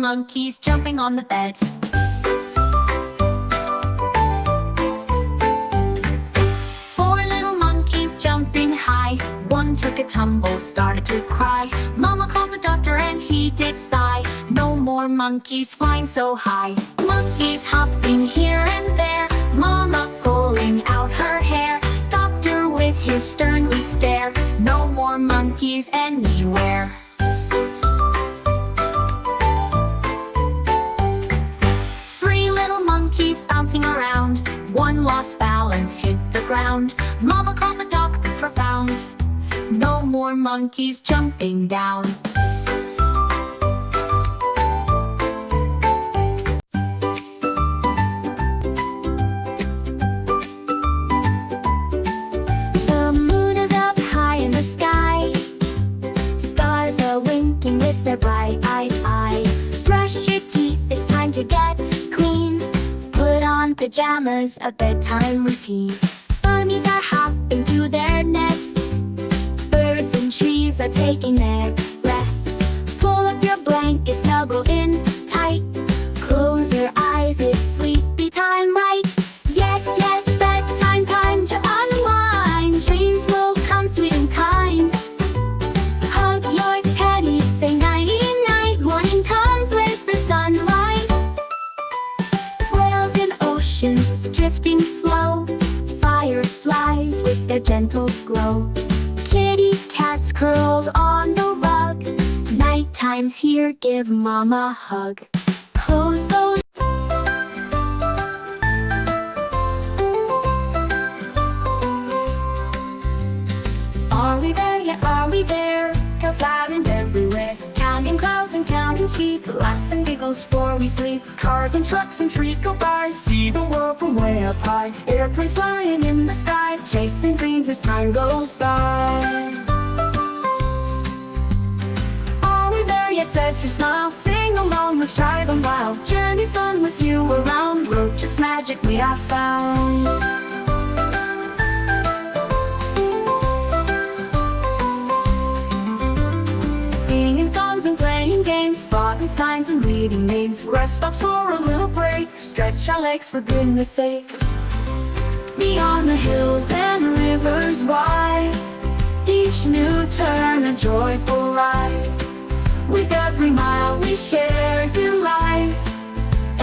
monkeys jumping on the bed. 4 little monkeys jumping high. One took a tumble, started to cry. Mama called the doctor and he did sigh. No more monkeys flying so high. Monkeys hopping here and there. Mama pulling out her hair. Doctor with his sternly stare. No more monkeys anywhere. 3 little monkeys bouncing around. One lost balance, hit the ground. Mama called the doctor profound. No more monkeys jumping down. The moon is up high in the sky. Stars are winking with their bright eye. Brush your teeth, it's time to get clean. Put on pajamas, a bedtime routine. Bunnies are hopping to their nests. Birds and trees are taking their rests. Pull up your blanket, snuggle in tight. Close your eyes, it's sleepy time, right? Yes, yes, bedtime time to unwind. Dreams will come sweet and kind. Hug your teddy, say nighty-night. Morning comes with the sunlight. Whales in oceans drifting slow. Fireflies with their gentle glow. Kitty cats curled on the rug. Nighttime's here, give mama a hug. Close those. Are we there yet? Are we there? Clouds out and everywhere. Counting clouds and counting sheep. Laughs and giggles before we sleep. Cars and trucks and trees go by. See the world from way up high. Airplanes flying in the sky. Chasing dreams as time goes by. Are we there yet? Says your smile. Sing along, let's drive a mile. Journey's done with you around. Road trips magic we have found. Singing songs and playing games, spotting signs and reading names. Rest stops for a little break, stretch our legs for goodness sake. Beyond the hills and rivers wide, each new turn a joyful ride. With every mile we share delight.